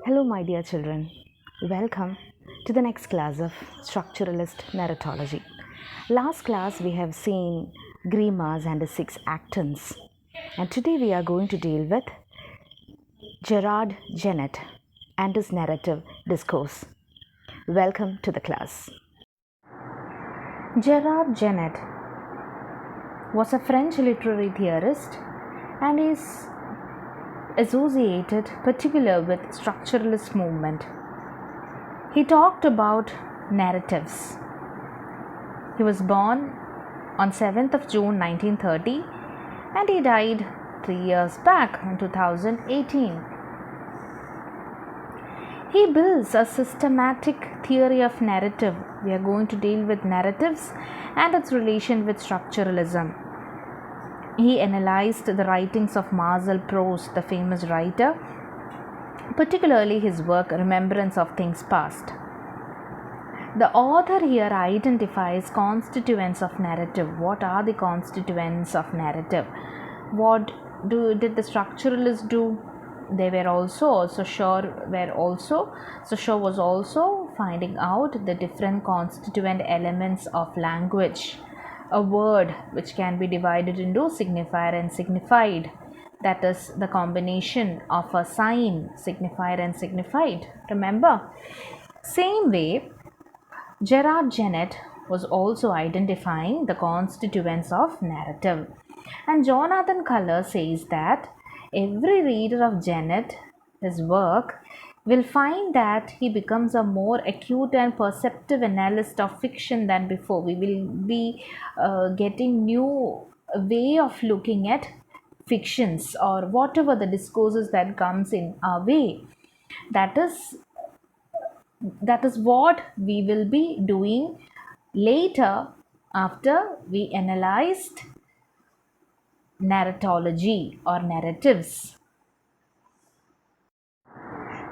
Hello, my dear children. Welcome to the next class of Structuralist Narratology. Last class we have seen Grimas and the six actants, and today we are going to deal with Gerard Genet and his narrative discourse. Welcome to the class. Gerard Genet was a French literary theorist and is associated particularly with structuralist movement. He talked about narratives. He was born on 7th of June 1930 and he died 3 years back in 2018. He builds a systematic theory of narrative. We are going to deal with narratives and its relation with structuralism. He analyzed the writings of Marcel Proust, the famous writer, particularly his work Remembrance of Things Past. The author here identifies constituents of narrative. What are the constituents of narrative? What did the structuralists do? They were also Shaw was also finding out the different constituent elements of language. A word which can be divided into signifier and signified. That is the combination of a sign, signifier and signified. Remember? Same way, Gerard Genet was also identifying the constituents of narrative. And Jonathan Culler says that every reader of Genet, his work, will find that he becomes a more acute and perceptive analyst of fiction than before. We will be getting new way of looking at fictions or whatever the discourses that comes in our way. That is what we will be doing later after we analyzed narratology or narratives.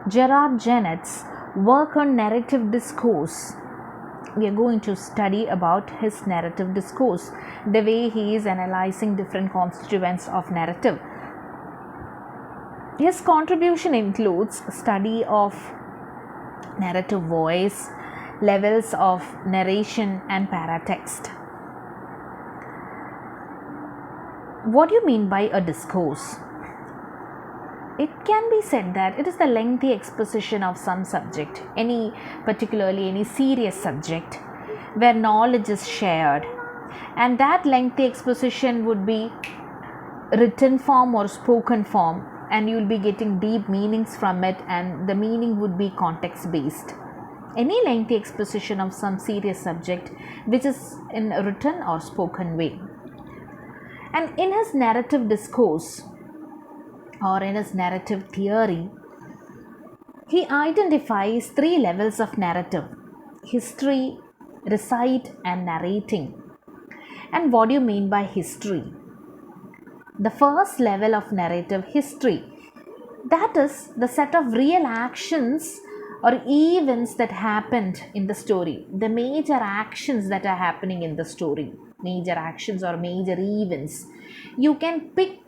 Gerard Genet's work on narrative discourse. We are going to study about his narrative discourse, the way he is analyzing different constituents of narrative. His contribution includes study of narrative voice, levels of narration and paratext. What do you mean by a discourse? It can be said that it is the lengthy exposition of some subject, particularly any serious subject, where knowledge is shared. And that lengthy exposition would be written form or spoken form, and you will be getting deep meanings from it, and the meaning would be context based. Any lengthy exposition of some serious subject which is in a written or spoken way. And in his narrative discourse, or in his narrative theory, he identifies three levels of narrative: history, recite and narrating. And what do you mean by history? The first level of narrative, history, that is the set of real actions or events that happened in the story, the major actions that are happening in the story, major actions or major events. You can pick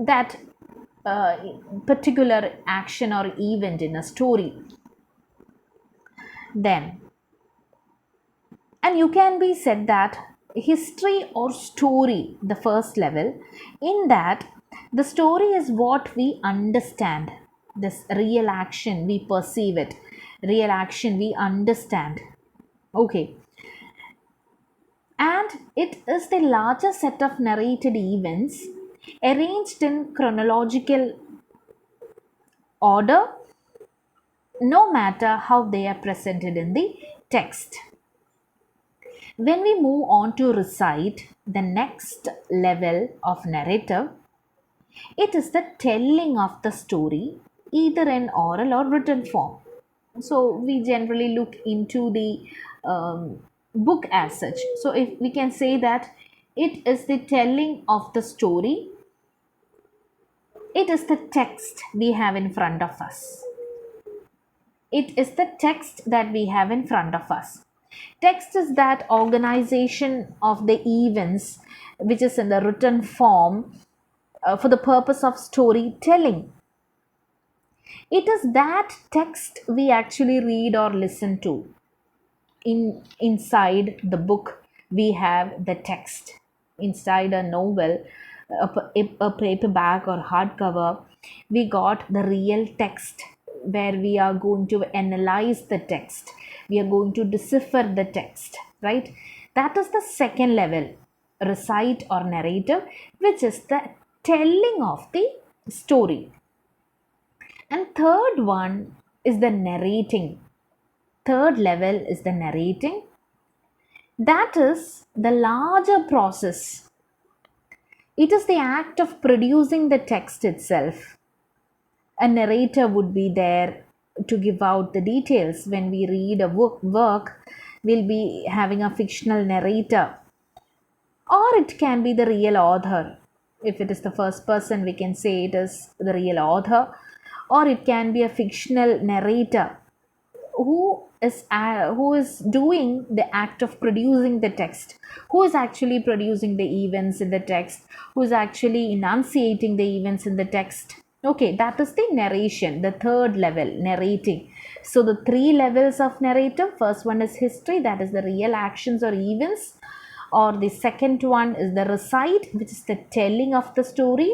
that particular action or event in a story. Then, and you can be said that history or story, the first level, in that the story is what we understand. This real action, we perceive it. Real action, we understand. Okay. And it is the larger set of narrated events arranged in chronological order, no matter how they are presented in the text. When we move on to recite, the next level of narrative, it is the telling of the story either in oral or written form. So we generally look into the book as such. So if we can say that it is the telling of the story, it is the text we have in front of us. It is the text that we have in front of us. Text is that organization of the events which is in the written form for the purpose of storytelling. It is that text we actually read or listen to. Inside the book, we have the text. Inside a novel, a paperback or hardcover, we got the real text where we are going to analyze the text. We are going to decipher the text, right? That is the second level, recite or narrative, which is the telling of the story. And third one is the narrating. Third level is the narrating. That is the larger process. It is the act of producing the text itself. A narrator would be there to give out the details. When we read a work, we'll be having a fictional narrator, or it can be the real author. If it is the first person, we can say it is the real author, or it can be a fictional narrator who is doing the act of producing the text, who is actually producing the events in the text, who is actually enunciating the events in the text. Okay, that is the narration, the third level, narrating. So the three levels of narrative, first one is history, that is the real actions or events, or the second one is the recite, which is the telling of the story,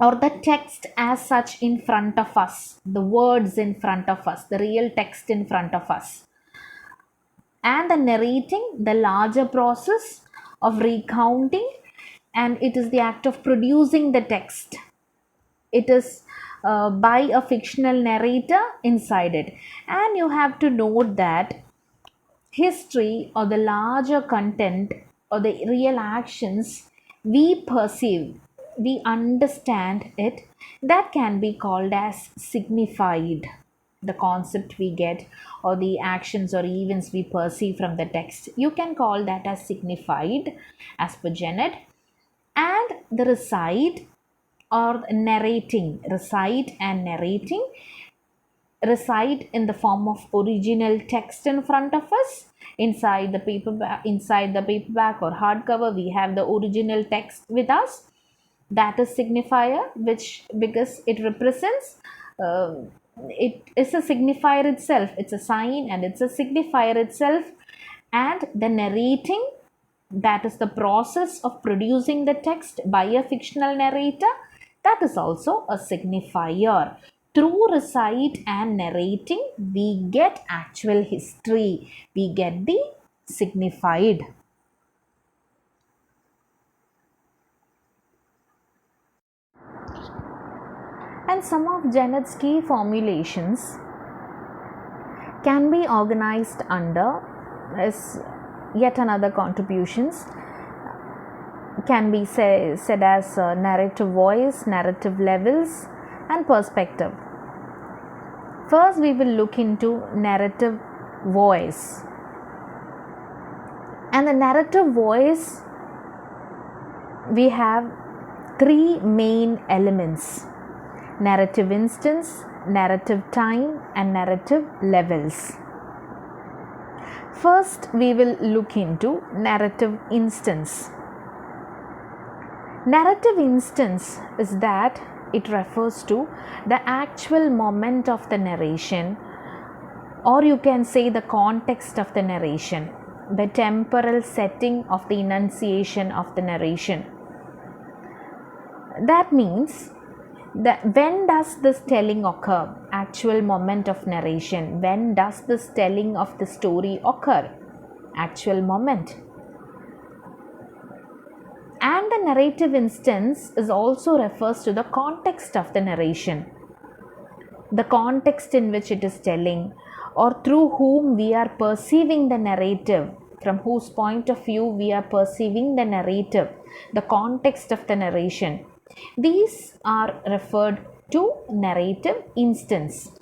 or the text as such in front of us, the words in front of us, the real text in front of us. And the narrating, the larger process of recounting, and it is the act of producing the text. It is by a fictional narrator inside it. And you have to note that history or the larger content or the real actions we perceive, we understand it, that can be called as signified. The concept we get or the actions or events we perceive from the text, you can call that as signified as per Janet. And the recite or narrating, recite and narrating, recite in the form of original text in front of us. Inside the paperback or hardcover, we have the original text with us. That is signifier, which because it represents, it is a signifier itself. It's a sign and it's a signifier itself. And the narrating, that is the process of producing the text by a fictional narrator, that is also a signifier. Through recite and narrating, we get actual history, we get the signified. And some of Janet's key formulations can be organized under as yet another contributions, can be said as narrative voice, narrative levels, and perspective. First, we will look into narrative voice. And the narrative voice, we have three main elements: narrative instance, narrative time, and narrative levels. First, we will look into narrative instance. Narrative instance is that it refers to the actual moment of the narration, or you can say the context of the narration, the temporal setting of the enunciation of the narration. That means that when does this telling occur? Actual moment of narration. When does this telling of the story occur? Actual moment. And the narrative instance is also refers to the context of the narration, the context in which it is telling, or through whom we are perceiving the narrative, from whose point of view we are perceiving the narrative, the context of the narration. These are referred to narrative instance.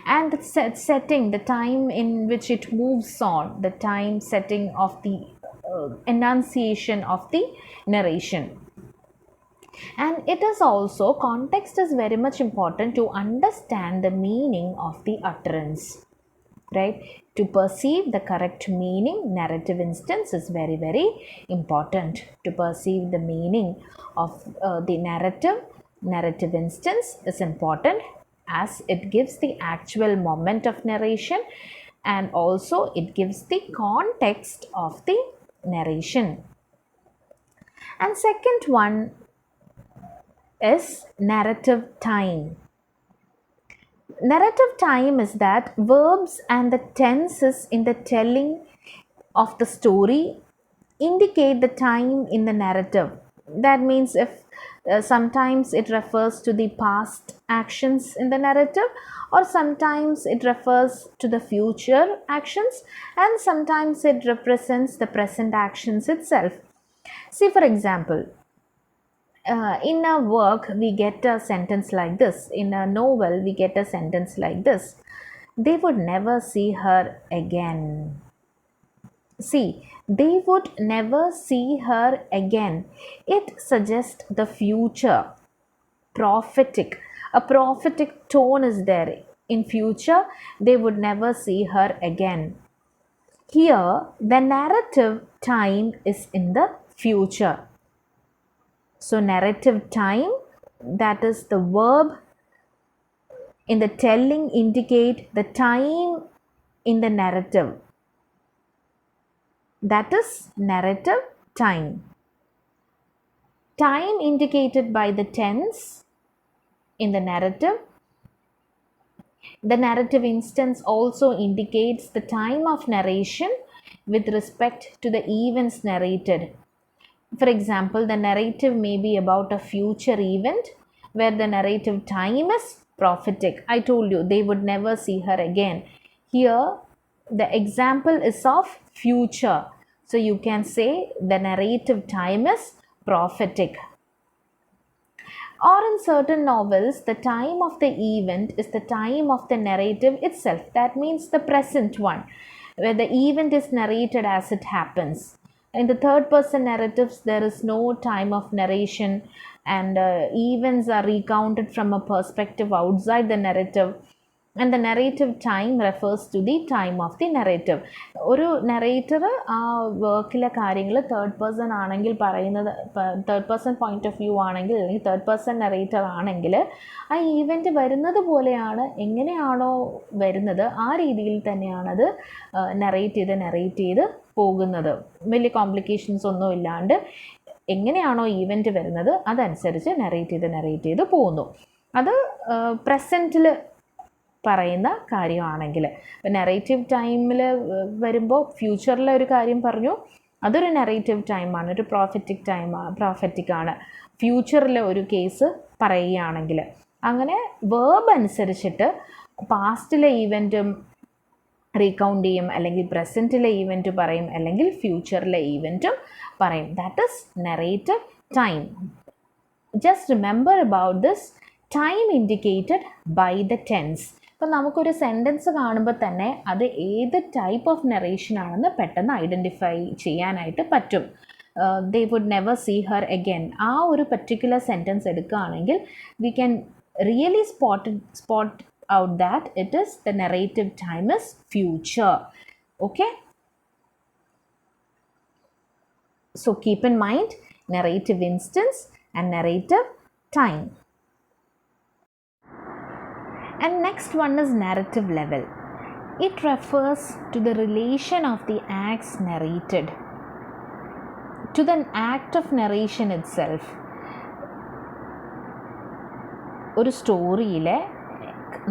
And the setting, the time in which it moves on, the time setting of the enunciation of the narration. And it is also, context is very much important to understand the meaning of the utterance, right? To perceive the correct meaning, narrative instance is very, very important. To perceive the meaning of the narrative instance is important. as it gives the actual moment of narration and also it gives the context of the narration. And second one is narrative time. Narrative time is that verbs and the tenses in the telling of the story indicate the time in the narrative. That means if sometimes it refers to the past actions in the narrative, or sometimes it refers to the future actions, and sometimes it represents the present actions itself. See, for example, in a work we get a sentence like this, in a novel we get a sentence like this: they would never see her again. See, they would never see her again. It suggests the future, prophetic. A prophetic tone is there. In future, they would never see her again. Here, the narrative time is in the future. So, narrative time, that is the verb in the telling, indicate the time in the narrative. That is narrative time. Time indicated by the tense in the narrative. The narrative instance also indicates the time of narration with respect to the events narrated. For example, the narrative may be about a future event where the narrative time is prophetic. I told you they would never see her again. Here, the example is of future. So you can say the narrative time is prophetic. Or in certain novels, the time of the event is the time of the narrative itself. That means the present one, where the event is narrated as it happens. In the third person narratives, there is no time of narration and events are recounted from a perspective outside the narrative. And the narrative time refers to the time of the narrative. ഒരു narrator ആ വർക്കിലെ കാര്യങ്ങൾ third person ആണെങ്കിൽ പറയുന്നത്, third person point of view ആണെങ്കിൽ അല്ലെങ്കിൽ third person narrator ആണെങ്കിൽ ആ event വരുന്നത് പോലെയാണ്, എങ്ങനെയാണോ വരുന്നത് ആ രീതിയിൽ തന്നെയാണത് നറേറ്റ് ചെയ്ത് പോകുന്നത്. വലിയ കോംപ്ലിക്കേഷൻസ് ഒന്നും ഇല്ലാണ്ട് എങ്ങനെയാണോ ഈവൻറ്റ് വരുന്നത് അതനുസരിച്ച് നറേറ്റ് ചെയ്ത് പോകുന്നു. അത് പ്രസൻറ്റിൽ പറയുന്ന കാര്യമാണെങ്കിൽ, നറേറ്റീവ് ടൈമിൽ വരുമ്പോൾ ഫ്യൂച്ചറിലെ ഒരു കാര്യം പറഞ്ഞു, അതൊരു നറേറ്റീവ് ടൈമാണ്, ഒരു പ്രോഫറ്റിക് ആണ്. ഫ്യൂച്ചറിലെ ഒരു കേസ് പറയുകയാണെങ്കിൽ അങ്ങനെ വേർബ് അനുസരിച്ചിട്ട് പാസ്റ്റിലെ ഈവൻറ്റും റീകൗണ്ട് ചെയ്യും, അല്ലെങ്കിൽ പ്രസൻറ്റിലെ ഈവൻറ്റ് പറയും, അല്ലെങ്കിൽ ഫ്യൂച്ചറിലെ ഈവൻറ്റും പറയും. That is narrative time. Just remember about this time indicated by the tense. അപ്പം നമുക്കൊരു സെൻറ്റൻസ് കാണുമ്പോൾ തന്നെ അത് ഏത് ടൈപ്പ് ഓഫ് നറേഷൻ ആണെന്ന് പെട്ടെന്ന് ഐഡൻറ്റിഫൈ ചെയ്യാനായിട്ട് പറ്റും. They would never see her again, ആ ഒരു പർട്ടിക്കുലർ സെൻറ്റൻസ് എടുക്കുകയാണെങ്കിൽ we can really spot out that it is the narrative time is future. Okay, so keep in mind narrative instance and narrative time. And next one is narrative level. It refers to the relation of the acts narrated to the act of narration itself. ഒരു സ്റ്റോറിയിലെ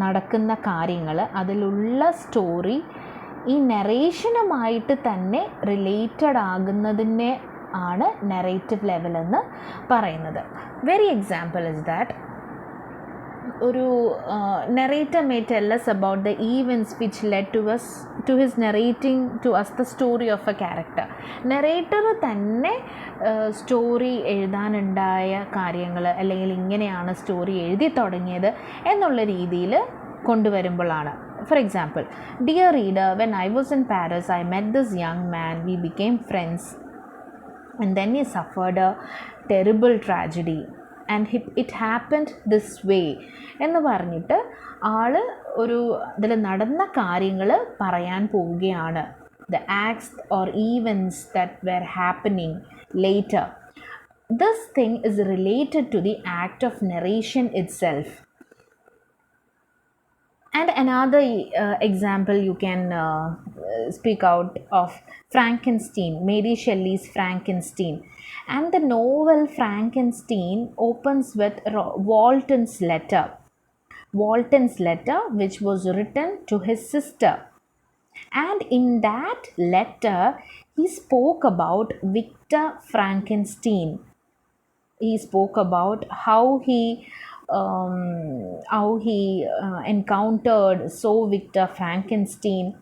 നടക്കുന്ന കാര്യങ്ങൾ, അതിലുള്ള story ഈ നറേഷനുമായിട്ട് തന്നെ related ആകുന്നതിനെ ആണ് narrative level എന്ന് പറയുന്നത്. Very example is that ഒരു narrator may tell us about the events which led to his narrating to us the story of a character. narrator തന്നെ സ്റ്റോറി എഴുതാനുണ്ടായ കാര്യങ്ങൾ, അല്ലെങ്കിൽ ഇങ്ങനെയാണ് സ്റ്റോറി എഴുതി തുടങ്ങിയത് എന്നുള്ള രീതിയിൽ കൊണ്ടുവരുമ്പോഴാണ്. For example, dear reader, when I was in Paris, I met this young man. We became friends, and then he suffered a terrible tragedy. And it happened this way എന്ന് പറഞ്ഞിട്ട് ആൾ ഒരു ഇതിൽ നടന്ന കാര്യങ്ങൾ പറയാൻ പോവുകയാണ്. The acts or events that were happening later. This thing is related to the act of narration itself. And another example you can speak out of Frankenstein, Mary Shelley's Frankenstein. And the novel Frankenstein opens with Walton's letter, which was written to his sister. And in that letter, he spoke about Victor Frankenstein. He spoke about how he encountered Victor Frankenstein,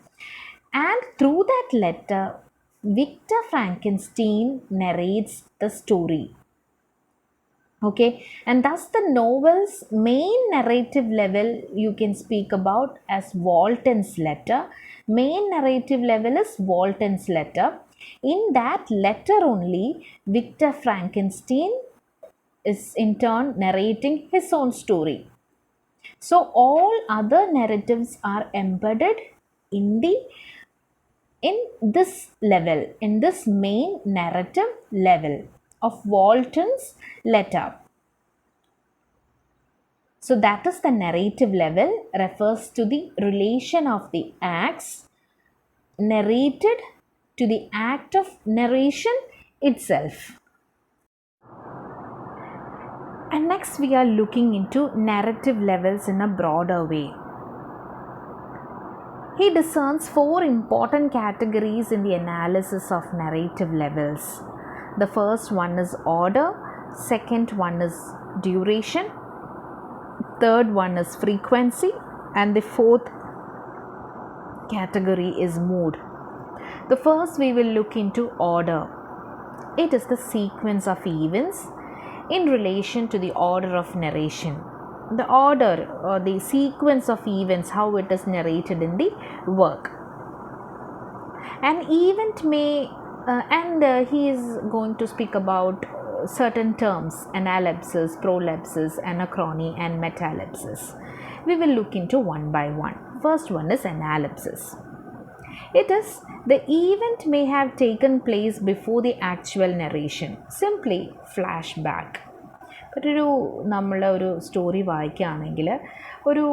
and through that letter, Victor Frankenstein narrates the story. Okay, and thus the novel's main narrative level you can speak about as Walton's letter. Main narrative level is Walton's letter. In that letter only, Victor Frankenstein is in turn narrating his own story. So all other narratives are embedded in this level, in this main narrative level of Walton's letter. So that is the narrative level, refers to the relation of the acts narrated to the act of narration itself. And next we are looking into narrative levels in a broader way. He discerns 4 important categories in the analysis of narrative levels. The first one is order, second one is duration, third one is frequency, and the fourth category is mood. The first we will look into order. It is the sequence of events in relation to the order of narration. The order or the sequence of events, how it is narrated in the work. An event may, he is going to speak about certain terms: analepsis, prolepsis, anachrony, and metalepsis. We will look into one by one. First one is analepsis. It is the event may have taken place before the actual narration, simply flashback. ഒരു നമ്മളൊരു story വായിക്കുകയാണെങ്കിൽ ഒരു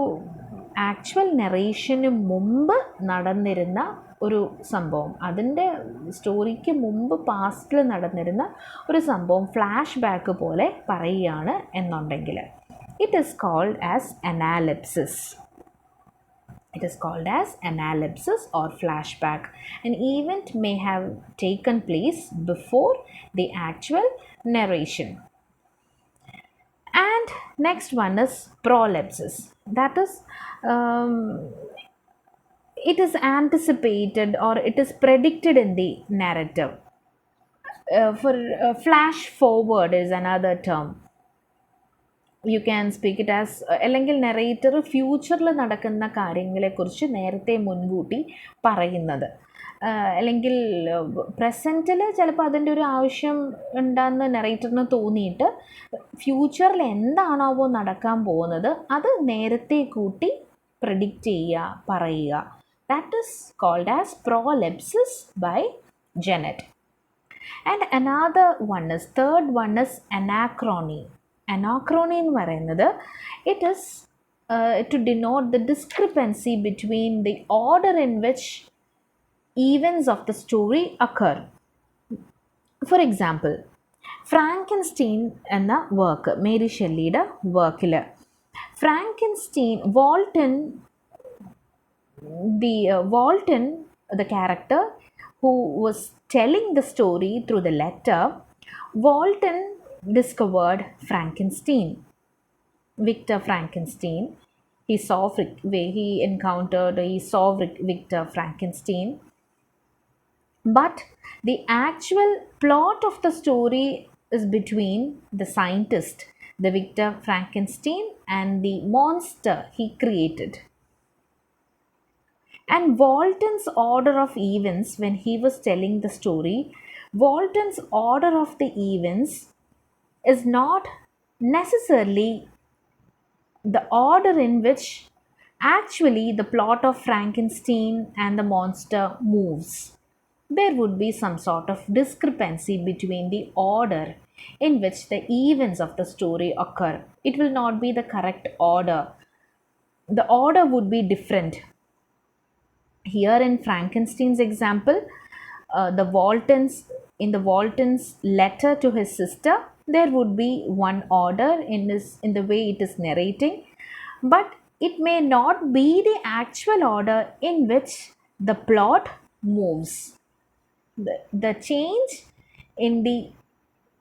actual നറേഷന് മുമ്പ് നടന്നിരുന്ന ഒരു സംഭവം, അതിൻ്റെ സ്റ്റോറിക്ക് മുമ്പ് പാസ്റ്റിൽ നടന്നിരുന്ന ഒരു സംഭവം ഫ്ലാഷ് ബാക്ക് പോലെ പറയുകയാണ് എന്നുണ്ടെങ്കിൽ it is called as analepsis. It is called as analepsis or flashback. An event may have taken place before the actual narration. And next one is prolepsis. That is, it is anticipated or it is predicted in the narrative. Flash forward is another term. You can speak it as, അല്ലെങ്കിൽ narrator ഫ്യൂച്ചറിൽ നടക്കുന്ന കാര്യങ്ങളെക്കുറിച്ച് നേരത്തെ മുൻകൂട്ടി പറയുന്നത്, അല്ലെങ്കിൽ പ്രസൻറ്റിൽ ചിലപ്പോൾ അതിൻ്റെ ഒരു ആവശ്യം ഉണ്ടെന്ന് നെറേറ്ററിന് തോന്നിയിട്ട് ഫ്യൂച്ചറിൽ എന്താണാവോ നടക്കാൻ പോകുന്നത് അത് നേരത്തെ കൂട്ടി പ്രെഡിക്റ്റ് ചെയ്യുക, പറയുക. That is called as prolepsis by Genette. And another one is, third one is anachrony. Anachrony എന്ന് പറയുന്നത് it is to denote the discrepancy between the order in which events of the story occur. For example, Frankenstein എന്ന work, Mary ഷെല്ലിയുടെ വർക്കിൽ Frankenstein, Walton, the character who was telling the story through the letter, Walton discovered Frankenstein, Victor Frankenstein. He saw Victor Frankenstein. But the actual plot of the story is between the scientist, the Victor Frankenstein, and the monster he created. And Walton's order of events, when he was telling the story, Walton's order of the events is not necessarily the order in which actually the plot of Frankenstein and the monster moves. There would be some sort of discrepancy between the order in which the events of the story occur. It will not be the correct order. the order would be different. Here in Frankenstein's example, the Walton's in the Walton's letter to his sister, there would be one order in the way it is narrating, but it may not be the actual order in which the plot moves. The change in the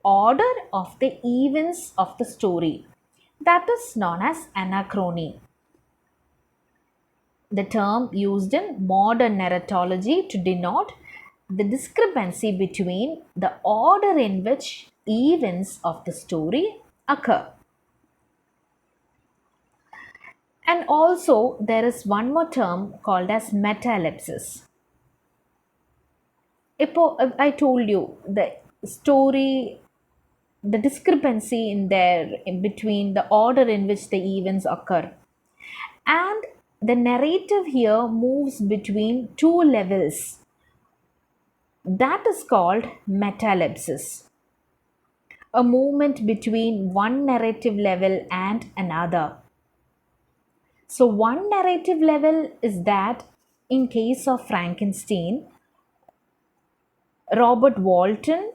order of the events of the story, that is known as anachrony, the term used in modern narratology to denote the discrepancy between the order in which events of the story occur. And also, there is one more term called as metalepsis. I told you the story, the discrepancy in between the order in which the events occur, and the narrative here moves between two levels. That is called metalepsis, a movement between one narrative level and another. So, one narrative level is that in case of Frankenstein, Robert Walton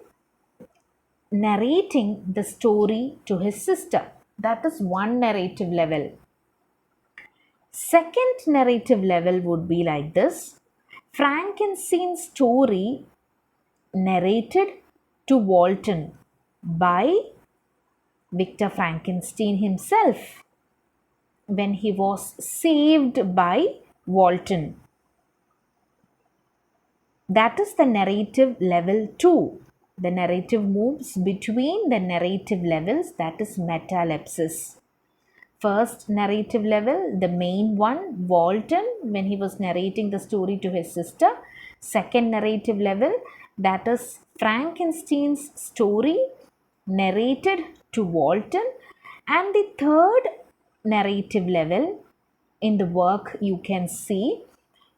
narrating the story to his sister. That is one narrative level. Second narrative level would be like this: Frankenstein's story narrated to Walton by Victor Frankenstein himself when he was saved by Walton. That is the narrative level 2. The narrative moves between the narrative levels, that is metalepsis. First narrative level, the main one, Walton, when he was narrating the story to his sister. Second narrative level, that is Frankenstein's story narrated to Walton. And the third narrative level in the work, you can see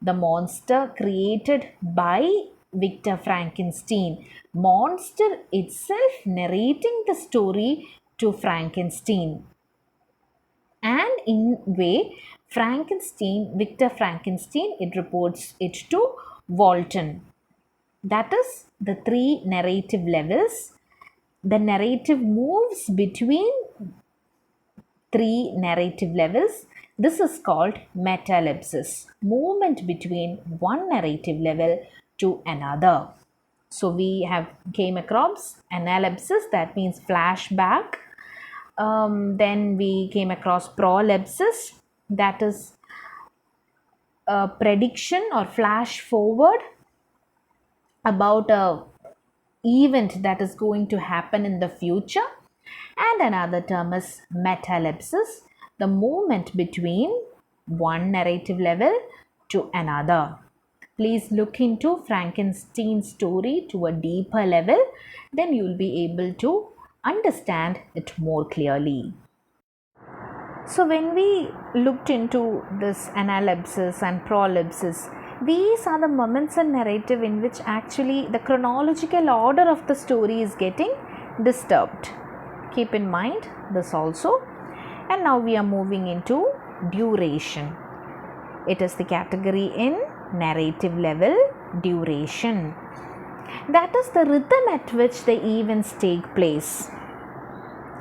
the monster created by Victor Frankenstein. Monster itself narrating the story to Frankenstein. And in way, Victor Frankenstein, it reports it to Walton. That is the three narrative levels. The narrative moves between three narrative levels. This is called metalepsis, movement between one narrative level to another. So we have came across analepsis, that means flashback. Then we came across prolepsis, that is a prediction or flash forward about a event that is going to happen in the future. And another term is metalepsis, the movement between one narrative level to another. Please look into Frankenstein's story to a deeper level, then you will be able to understand it more clearly. So when we looked into this analepsis and prolepsis, these are the moments in narrative in which actually the chronological order of the story is getting disturbed. Keep in mind this also. And now we are moving into duration. It is the category in narrative level, duration. That is the rhythm at which the events take place.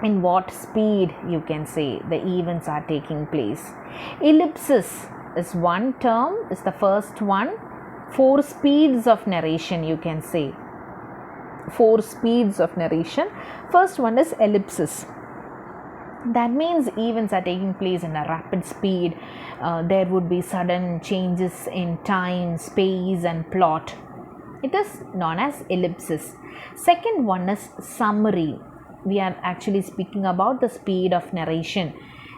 In what speed, you can say, the events are taking place. Ellipsis is one term, is the first one. 4 speeds of narration, you can say. 4 speeds of narration. First one is ellipsis. That means events are taking place in a rapid speed. There would be sudden changes in time, space and plot. It is known as ellipsis. Second one is summary. We are actually speaking about the speed of narration.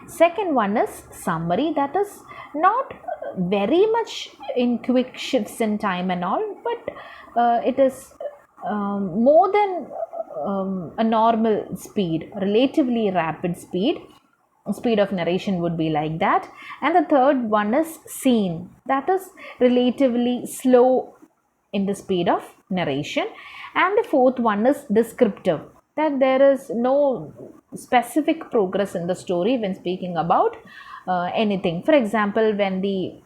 Second one is summary, that is not very much in quick shifts in time and all, but it is more than a normal speed, relatively rapid speed. Speed of narration would be like that. And the third one is scene, that is relatively slow in the speed of narration. And the fourth one is descriptive. that there is no specific progress in the story when speaking about anything. For example, when the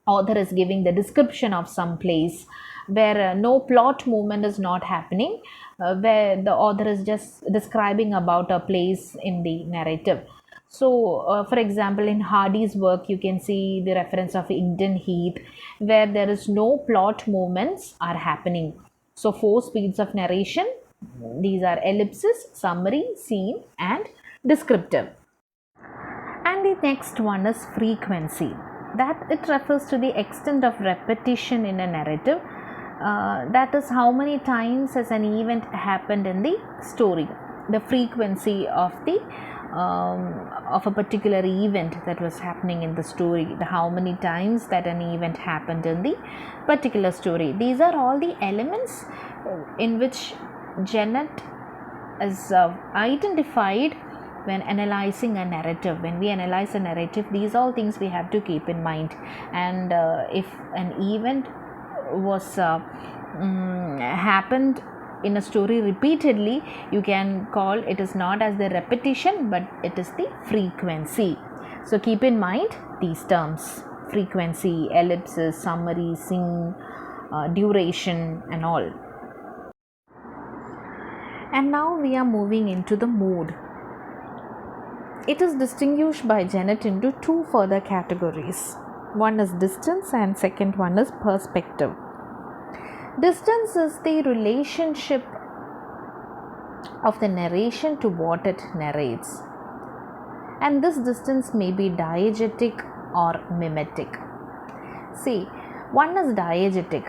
author is giving the description of some place where no plot movement is not happening, where the author is just describing about a place in the narrative. So, for example, in Hardy's work, you can see the reference of Egdon Heath, where there is no plot movements are happening. So, four speeds of narration. These are ellipsis, summary, scene, and descriptive. And the next one is frequency. That it refers to the extent of repetition in a narrative. That is how many times has an event happened in the story. The frequency of the of a particular event that was happening in the story. The how many times that an event happened in the particular story. These are all the elements in which Janet is identified when analyzing a narrative. When we analyze a narrative, these all things we have to keep in mind. And if an event was happened in a story repeatedly, you can call it is not as the repetition, but it is the frequency. So keep in mind these terms: frequency, ellipsis, summary, scene, duration, and all. And now we are moving into the mood. It is distinguished by Janet into two further categories. One is distance and second one is perspective. Distance is the relationship of the narration to what it narrates. And this distance may be diegetic or mimetic. See, one is diegetic.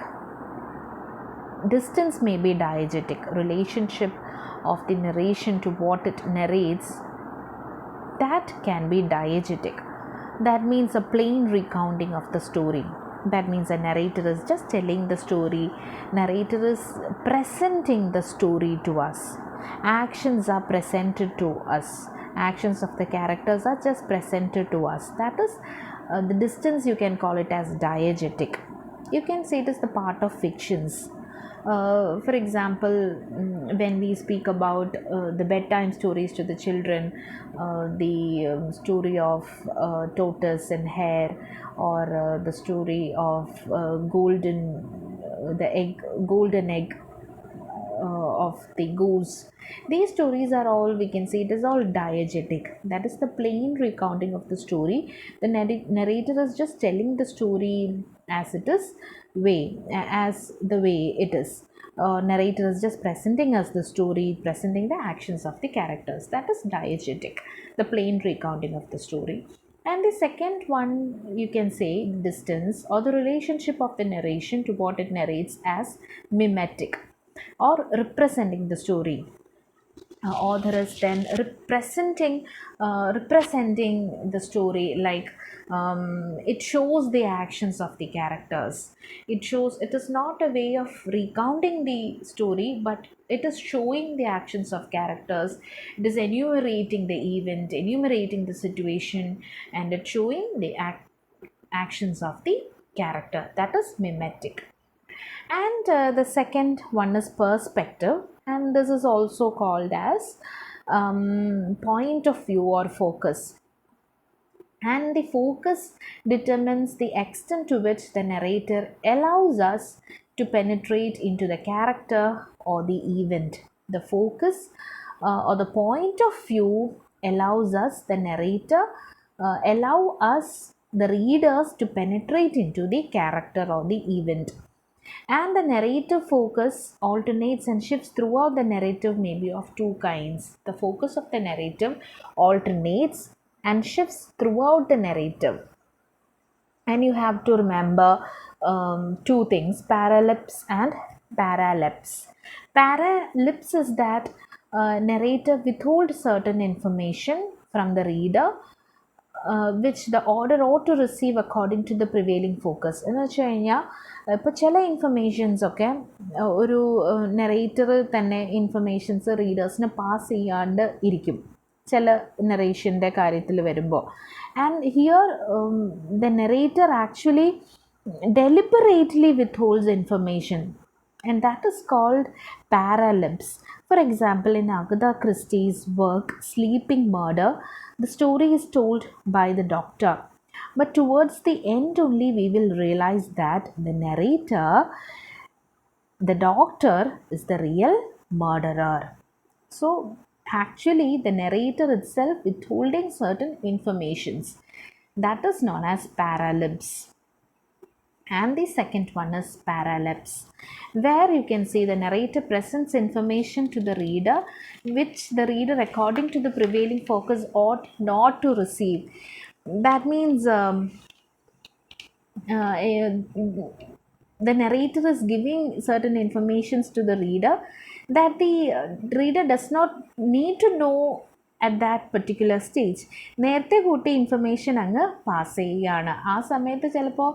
Distance may be diegetic, relationship of the narration to what it narrates. That can be diegetic. That means a plain recounting of the story. That means a narrator is just telling the story. Narrator is presenting the story to us. Actions are presented to us. Actions of the characters are just presented to us. That is the distance, you can call it as diegetic. You can say it is the part of fictions. For example, when we speak about the bedtime stories to the children, the story of tortoise and hare, or the story of golden egg of the goose. These stories are all, we can say it is all diegetic. That is the plain recounting of the story. The narrator is just telling the story as it is, as the way it is. Narrator is just presenting us the story, presenting the actions of the characters. That is diegetic, the plain recounting of the story. And the second one, you can say distance or the relationship of the narration to what it narrates, as mimetic or representing the story. Author is then representing the story, like it shows the actions of the characters. It shows, it is not a way of recounting the story, but it is showing the actions of characters. It is enumerating the event, enumerating the situation, and it's showing the actions of the character. That is mimetic. And the second one is perspective, and this is also called as point of view or focus. And the focus determines the extent to which the narrator allows us to penetrate into the character or the event. The focus or the point of view allows us, the narrator, allow us, the readers, to penetrate into the character or the event. And the narrative focus alternates and shifts throughout the narrative, may be of two kinds. The focus of the narrative alternates and shifts throughout the narrative. And you have to remember two things: paralleps and paralleps. Paralleps is that narrator withholds certain information from the reader, which the order ought to receive according to the prevailing focus. എന്ന് വെച്ച് കഴിഞ്ഞാൽ ഇപ്പോൾ ചില ഇൻഫർമേഷൻസൊക്കെ ഒരു narrator തന്നെ informations റീഡേഴ്സിന് pass ചെയ്യാണ്ട് ഇരിക്കും ചില നെറേഷൻ്റെ കാര്യത്തിൽ വരുമ്പോൾ. And here the narrator actually deliberately withholds information. and that is called paralymps. For example, in Agatha Christie's work Sleeping Murder, the story is told by the doctor. But towards the end only we will realize that the narrator, the doctor, is the real murderer. So actually the narrator itself is holding certain informations. That is known as paralymps. And the second one is paralleps, where you can see the narrator presents information to the reader which the reader, according to the prevailing focus, ought not to receive. That means the narrator is giving certain informations to the reader that the reader does not need to know at that particular stage. നേരത്തെ കൂട്ടി information അങ്ങ് pass ചെയ്യുകയാണ്. ആ സമയത്ത് ചിലപ്പോൾ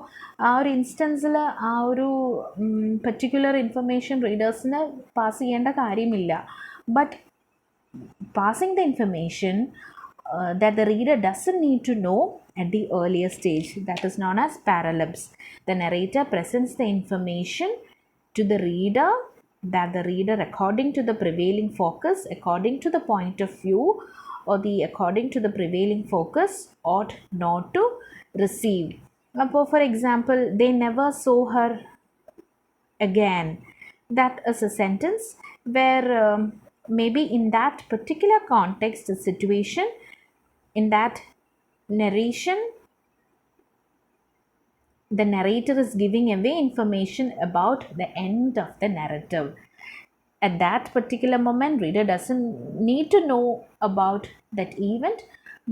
ആ ഒരു ഇൻസ്റ്റൻസിൽ ആ ഒരു പർട്ടിക്കുലർ ഇൻഫർമേഷൻ റീഡേഴ്സിന് പാസ് ചെയ്യേണ്ട കാര്യമില്ല. But passing the information that the reader doesn't need to know at the earlier stage, that is known as paralleps. The narrator presents the information to the reader that the reader, according to the prevailing focus, according to the point of view, or the according to the prevailing focus, ought not to receive. For example, they never saw her again. That is a sentence where maybe in that particular context, the situation, in that narration, the narrator is giving away information about the end of the narrative. At that particular moment, reader doesn't need to know about that event,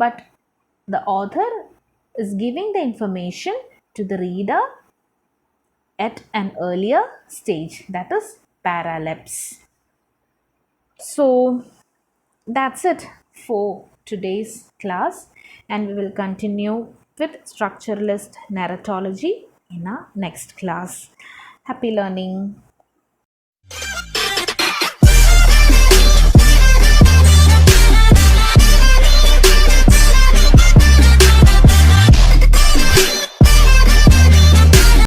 but the author is giving the information to the reader at an earlier stage, that is paralleps. So that's it for today's class, and we will continue with structuralist narratology in our next class. Happy learning.